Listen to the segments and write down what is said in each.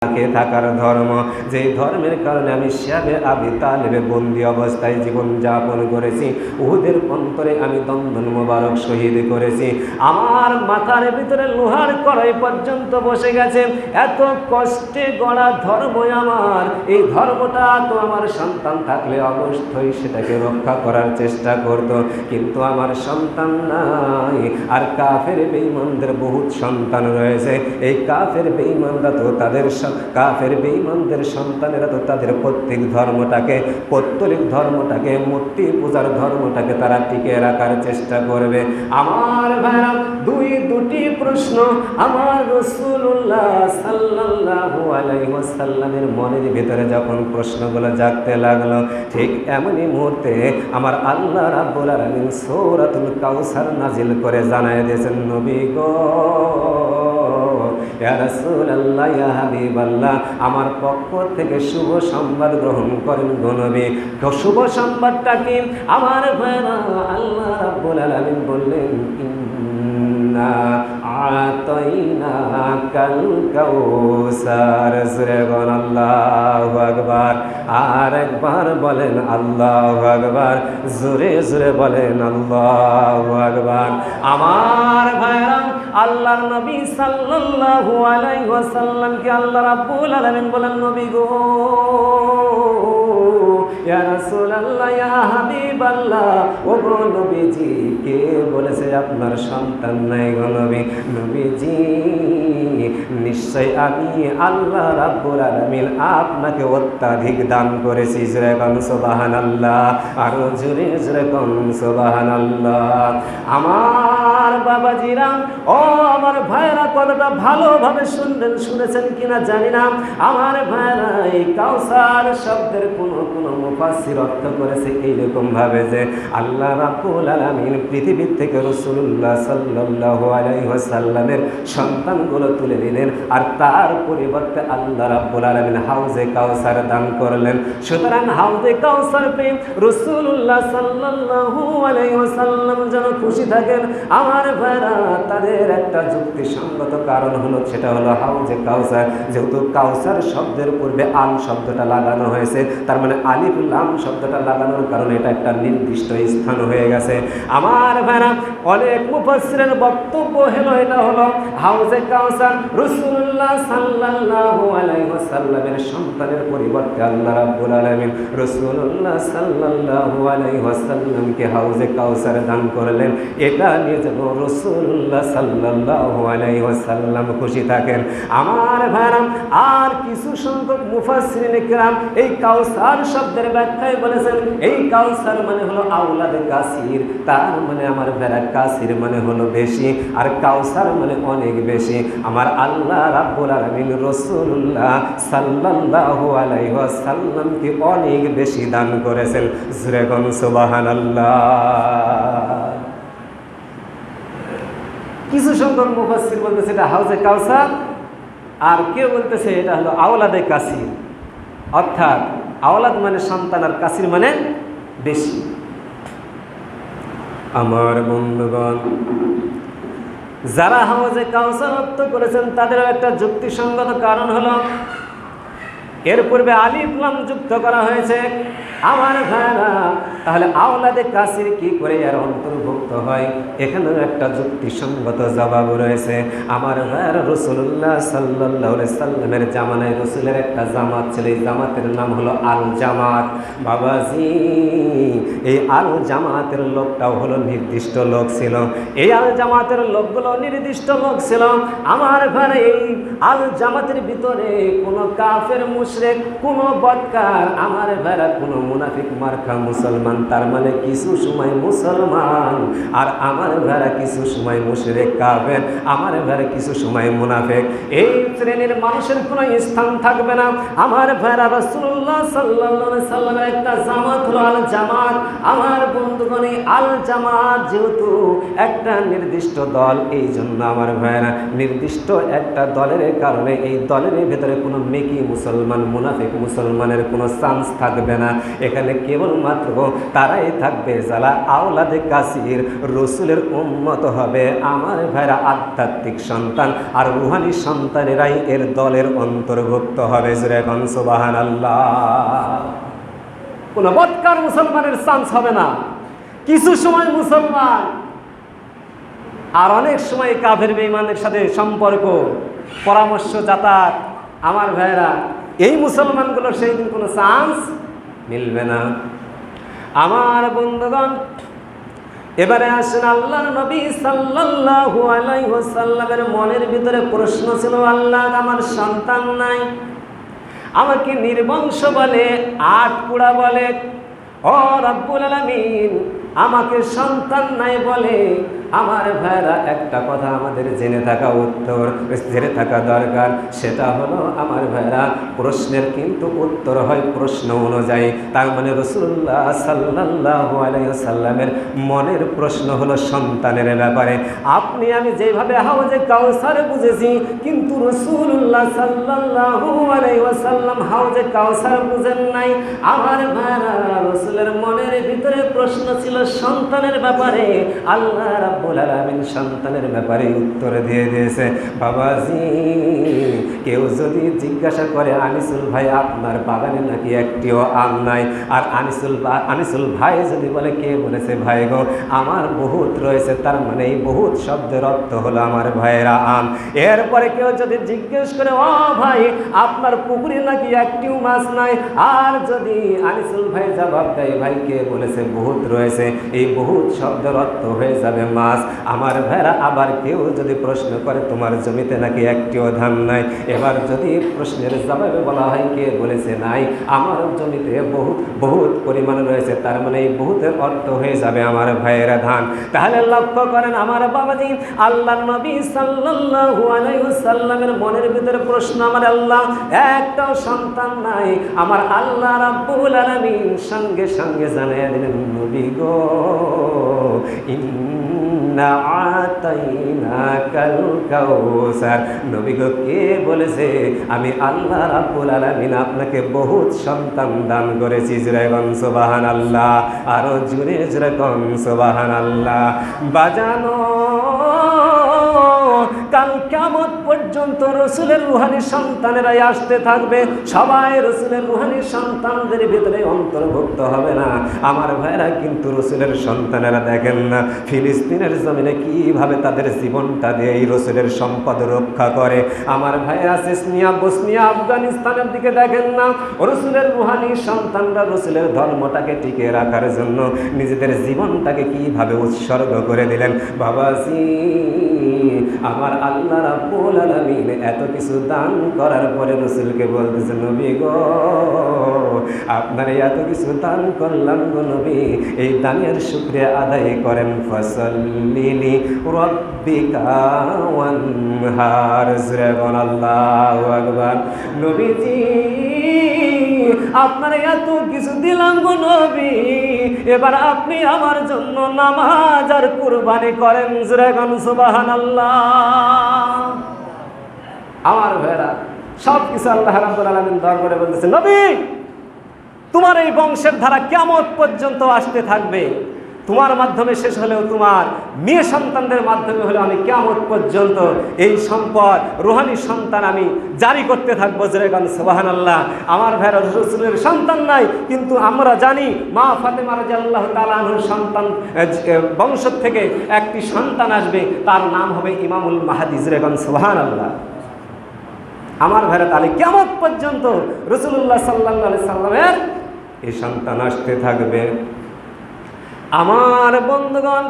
থাকার ধর্ম, যে ধর্মের কারণে আমি শিয়াবে আবি তালেবে বন্দি অবস্থায় জীবন যাপন করেছি। উহুদের অন্তরে আমি দন্দন মোবারক শহীদ করেছি। আমার মাথার ভিতরে লোহার কড়াই পর্যন্ত বসে গেছে। এত কষ্টে গড়া ধর্ম আমার, এই ধর্মটা তো আমার সন্তান থাকলে অবশ্যই সেটাকে রক্ষা করার চেষ্টা করত, কিন্তু আমার সন্তান নাই। আর কাফের বেঈমানদের বহুত সন্তান রয়েছে। এই কাফের বেঈমানরা তো তাদের কাফের বেঈমানদের সন্তানেরা তো তাদের প্রত্যেক ধর্মটাকে, পৌত্তলিক ধর্মটাকে, মূর্তি পূজার ধর্মটাকে তারা টিকে রাখার চেষ্টা করবে। আমার ভাইরা, দুটি প্রশ্ন আমার রাসূলুল্লাহ সাল্লাল্লাহু আলাইহি ওয়াসাল্লামের মনের ভিতরে যখন প্রশ্নগুলো জাগতে লাগলো, ঠিক এমনই মুহূর্তে আমার আল্লাহ রাব্বুল আলামিন সূরাতুল কাউসার নাজিল করে জানায় দিয়েছেন, নবী গো, ইয়া রাসূলুল্লাহ, ইয়া হাবিবাল্লাহ, আমার পক্ষ থেকে শুভ সংবাদ গ্রহণ করেন গো নবী। তো শুভ সংবাদটা কি? আমার ভাইরা, আল্লাহ রাব্বুল আলামিন বললেন, ইন্না আতাইনাকাল কাউসার। জোরে বলেন আল্লাহু আকবার। আর একবার বলেন আল্লাহু আকবার। জোরে জোরে বলেন আল্লাহু আকবার। আমার ভাইরা, আল্লাহর নবী সাল্লাল্লাহু আলাইহি ওয়াসাল্লামকে আল্লাহ রাব্বুল আলামিন বলেন, নবী গো, ইয়া রাসূলুল্লাহ, ইয়া হাবিবাল্লাহ, ও গো নবীজি, কে বলেছে আপনার সন্তান নাই গো নবী? নবীজি, নিশ্চয় আমি আল্লাহ রাব্বুল আলামিন আপনাকে অত্যাধিক দান করেছি। জোরে কোন সুবহানাল্লাহ, আরো জোরে জোরে কোন সুবহানাল্লাহ। আমার বাবাজিরা, ও আমার ভাইরা, কথাটা ভালোভাবে শুনেছেন কিনা জানি না। আমার ভাইরা, এই কাউসার শব্দের কোন মুফাসসির অর্থ করেছে এইরকম ভাবে যে আল্লাহ রাব্বুল আলামিন পৃথিবীর থেকে রাসূলুল্লাহ সাল্লাল্লাহু আলাইহি ওয়াসাল্লামের সন্তানগুলো তুলে নিলেন, আর তার পরিবর্তে আল্লাহ রাব্বুল আলামিন হাউজে কাউসার দান করলেন। সুতরাং হাউজে কাউসার পেয়ে রাসূলুল্লাহ সাল্লাল্লাহু আলাইহি ওয়াসাল্লাম যেন খুশি থাকেন। আমার ভাইরা, তাদের একটা যুক্তিসঙ্গত কারণ হলো, সেটা হলো হাউজে কাউসার। যেহেতু কাউসার শব্দের পূর্বে আল শব্দটা লাগানো হয়েছে, তার মানে আলিফ লাম শব্দটা লাগানোর কারণে এটা একটা নির্দিষ্ট স্থান হয়ে গেছে। আমার ভাইরা, অনেক মুফাসসিরের বক্তব্য হলো, এটা হলো হাউজে কাউসার রাসূলুল্লাহ সাল্লাল্লাহু আলাইহি ওয়াসাল্লামের সন্তানের পরিবর্তে আল্লাহ রাব্বুল আলামিন রাসূলুল্লাহ সাল্লাল্লাহু আলাইহি ওয়াসাল্লামকে হাউজে কাউসার দান করলেন। এটা নিয়ে যেন রাসূলুল্লাহ সাল্লাল্লাহু আলাইহি ওয়াসাল্লাম খুশি থাকেন। আমার ভাইরা, আর কিছু সংখ্যক মুফাসসিরিন কিরাম এই কাউসার শব্দের ব্যাখ্যায় বলেছেন, এই কাউসার মানে হলো আওলাদে কাসির। তার মানে আমার ভাইরা, কাসির মানে হলো বেশি, আর কাউসার মানে অনেক বেশি। আমার আল্লাহ রাব্বুল আলামিন রাসূলুল্লাহ সাল্লাল্লাহু আলাইহি ওয়াসাল্লামকে অনেক বেশি দান করেছেন। জোরে কোন সুবহানাল্লাহ। কিছু সংখ্যক মুফাসসির বলতেছে এটা হাউজে কাউসার, আর কেউ বলতেছে এটা হলো আওলাদে কাসির। অর্থাৎ আওলাদ মানে সন্তান, আর কাসির মানে বেশি। আমার বন্ধুগণ, যারা হাউজে কাউসার অর্থ করেছেন তাদেরও একটা যুক্তিসঙ্গত কারণ হলো, এর পূর্বে আলিফ লাম যুক্ত করা হয়েছে। আমার ভাইরা, তাহলে আওলাদে কাসির কি করে এর অন্তর্ভুক্ত হয়? এখানেও একটা যুক্তিসঙ্গত জবাব রয়েছে। আমার ভাইরা, রাসূলুল্লাহ সাল্লাল্লাহু আলাইহি সাল্লামের জামানায় রাসূলের একটা জামাত ছিল, এই জামাতের নাম হলো আল জামাত। বাবাজি, এই আল জামাতের লোকটাও হলো নির্দিষ্ট লোক ছিল। এই আল জামাতের লোকগুলো নির্দিষ্ট লোক ছিল। আমার ভাইরা, এই আল জামাতের ভিতরে কোনো কাফের মুশরিক, কোনো বদকার, আমার ভাইরা কোনো মুনাফিক মার্কা মুসলমান, তার মানে কিছু সময় মুসলমান, আর আমার ভাইরা কিছু সময় মুশরিক কাফের, আমার ভাইরা কিছু সময় মুনাফিক, এই শ্রেণীর মানুষের কোনো স্থান থাকবে না। আমার ভাইরা, রাসূলুল্লাহ সাল্লাল্লাহু আলাইহি সাল্লামের একটা জামাত হলো আল জামাত। আমার বন্ধুগণ, এই আল জামাত যেহেতু একটা নির্দিষ্ট দল, এই জন্য আমার ভাইরা নির্দিষ্ট একটা দলের কারণে এই দলের ভেতরে কোনো মেকি মুসলমান বেঈমান মুনাফিক মুসলমানের কোনো চান্স থাকবে না। এখানে কেবলমাত্র তারাই থাকবে যারা আওলাদে কাসির রসুলের উম্মত হবে। আমার ভাইরা আধ্যাত্মিক সন্তান আর রুহানি সন্তানেরাই এর দলের অন্তর্ভুক্ত হবে। যেরকম সুবহানাল্লাহ। কোনো বদকার মুসলমানের চান্স হবে না। কিছু সময় মুসলমান আর অনেক সময় কাফের বেঈমানদের সাথে সম্পর্ক, পরামর্শ, যাতায়াত। আমার ভাইরা এই মুসলমানগুলোর সেই দিন কোনো চান্স মিলবে না। আমার বন্ধুগণ, এবারে আসেন আল্লাহর নবী সাল্লাল্লাহু আলাইহি ওয়াসাল্লামের মনের ভিতরে প্রশ্ন ছিল, আল্লাহ আমার সন্তান নাই, আমাকে নির্বংশ বলে, আটকুড়া বলে, ও রব্বুল আলামিন আমাকে সন্তান নাই বলে। আমার ভাইরা একটা কথা আমাদের জেনে থাকা দরকার, সেটা হলো আমার ভাইরা প্রশ্নের কিন্তু উত্তর হয় প্রশ্ন অনুযায়ী। তার মানে রাসূলুল্লাহ সাল্লাল্লাহু আলাইহি ওয়াসাল্লামের মনের প্রশ্ন হলো সন্তানের ব্যাপারে। আপনি আমি যেভাবে হাউজে কাউসার বুঝেছি, কিন্তু রাসূলুল্লাহ সাল্লাল্লাহু আলাইহি ওয়াসাল্লাম হাউজে কাউসার বুঝেন নাই। আমার ভাইরা রাসূলের মনের ভিতরে প্রশ্ন ছিল সন্তানের ব্যাপারে। আল্লাহ রাব্বুল আলামিন সন্তানের ব্যাপারে উত্তর দিয়ে দিয়েছে। বাবাজি, কেউ যদি জিজ্ঞাসা করে আনিসুল ভাই আপনার বাগানে নাকি একটিও আম নাই, আর আনিসুল ভাই যদি বলে কে বলেছে ভাই গো আমার বহুত রয়েছে, তার মানে এই বহুত শব্দের অর্থ হলো আমার ভাইয়েরা আম। এরপরে কেউ যদি জিজ্ঞেস করে ও ভাই আপনার পুকুরে নাকি একটিও মাছ নাই, আর যদি আনিসুল ভাই জবাব দেয় ভাই কে বলেছে বহুত রয়েছে, এই বহুত শব্দের অর্থ হয়ে যাবে মাছ। আমার ভাইরা আবার কেউ যদি প্রশ্ন করে তোমার জমিতে নাকি একটিও ধান নাই, এবার যদি প্রশ্নের জবাবে বলা হয় কে বলেছে নাই, আমার জমিতে বহুত পরিমাণে রয়েছে, তার মানে এই বহুতের অর্থ হয়ে যাবে আমার ভাইয়েরা ধান। তাহলে লক্ষ্য করেন আমার বাবাজি, আল্লাহর নবী সাল্লাল্লাহু আলাইহি ওয়াসাল্লামের মনের ভিতরে প্রশ্ন, আমার আল্লাহ একটাও সন্তান নাই। আমার আল্লাহ রাব্বুল আলামিন সঙ্গে সঙ্গে জানিয়ে দিলেন, নবী গো ইন্না আতাইনাকাল কাউসার। নবী গো কে বলেছে আমি আল্লাহ রাব্বুল আলামিন আপনাকে বহুত সন্তান দান করেছি। যেরকম সুবহানাল্লাহ, আরো জোরে যেরকম সুবহানাল্লাহ। বাজানো কাল কিয়ামত পর্যন্ত রসুলের রুহানি সন্তানেরাই আসতে থাকবে। সবাই রসুলের রুহানি সন্তানদের ভিতরে অন্তর্ভুক্ত হবে না। আমার ভাইরা কিন্তু রসুলের সন্তানেরা দেখেন না ফিলিস্তিনের জমিনে কিভাবে তাদের জীবনটা দিয়ে এই রসুলের সম্পদ রক্ষা করে। আমার ভাইরা চেচনিয়া, বসনিয়া, আফগানিস্তানের দিকে দেখেন না রসুলের রুহানি সন্তানরা রসুলের ধর্মটাকে টিকে রাখার জন্য নিজেদের জীবনটাকে কিভাবে উৎসর্গ করে দিলেন। বাবাজি, আমার আল্লাহ রাব্বুল আলামিন এত কিছু দান করার পরে রাসূলকে বলতেছে, নবী গো আপনার এত কিছু দান করলাম গো নবী, এই দানের শুকরিয়া আদায় করেন। ফাসাল্লি রাব্বিকা ওয়ানহার। আল্লাহু আকবার। নবীজি আপনার এত কিছু দিলাম গো নবী, এবার আপনি আমার জন্য নামাজ আর কুরবানি করেন। সুবহানাল্লাহ। আমার ভাইরা সব কিছু আল্লাহ রাব্বুল আলামিন দরবারে বলতেছে, নবী তোমার এই বংশের ধারা কিয়ামত পর্যন্ত আসতে থাকবে। তোমার মাধ্যমে শেষ হলেও তোমার মেয়ে সন্তানদের মাধ্যমে হলেও আমি কিয়ামত পর্যন্ত এই সম্পদ রুহানি সন্তান আমি জারি করতে থাকবো। যেরকম সুবহানাল্লাহ। আমার ভাইরা রাসূলের সন্তান নাই, কিন্তু আমরা জানি মা ফাতেমা রাদিয়াল্লাহু তাআলা আনহার সন্তান বংশ থেকে একটি সন্তান আসবে, তার নাম হবে ইমামুল মাহদী। যেরকম সুবহানাল্লাহ। আমার ভাইরা তাহলে কিয়ামত পর্যন্ত রাসূলুল্লাহ সাল্লাল্লাহু আলাইহি সাল্লামের এই সন্তান আসতে থাকবে। আমার বন্ধুগণ,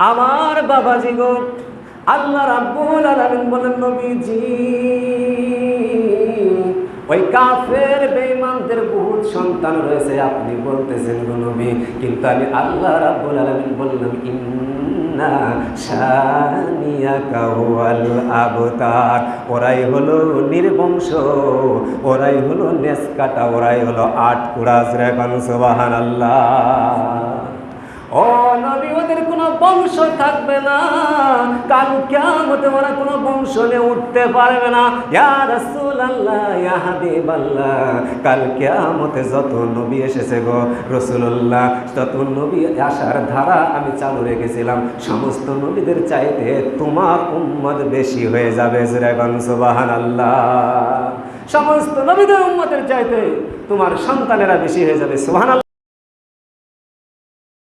আমার বাবাজি গো, আল্লাহ রাব্বুল আলামিন বলেন, নবীজি ওই কাফের বেঈমানদের বহুত সন্তান রয়েছে আপনি বলতেছেন গো নবী, কিন্তু আমি আল্লাহ রাব্বুল আলামিন বললাম ইন্না শানিয়াকা হুয়াল আবতার। ওরাই হলো নির্বংশ, ওরাই হলো নেসকাটা, ওরাই হলো আটকুড়া। সুবহানাল্লাহ। ও নবী, ওদের কোনো বংশ থাকবে না, কাল কিয়ামতে ওরা কোনো বংশ নিয়ে উঠতে পারবে না। ইয়া রাসূলুল্লাহ, ইয়া হাবিবাল্লাহ, কাল কিয়ামতে যত নবী এসেছে গো রাসূলুল্লাহ, তত নবী আসার ধারা আমি চালু রেখেছিলাম, সমস্ত নবীদের চাইতে তোমার উম্মত বেশি হয়ে যাবে। জুরাগান সুবহানাল্লাহ। সমস্ত নবীদের উম্মতের চাইতে তোমার সন্তানেরা বেশি হয়ে যাবে। সুবহানাল্লাহ।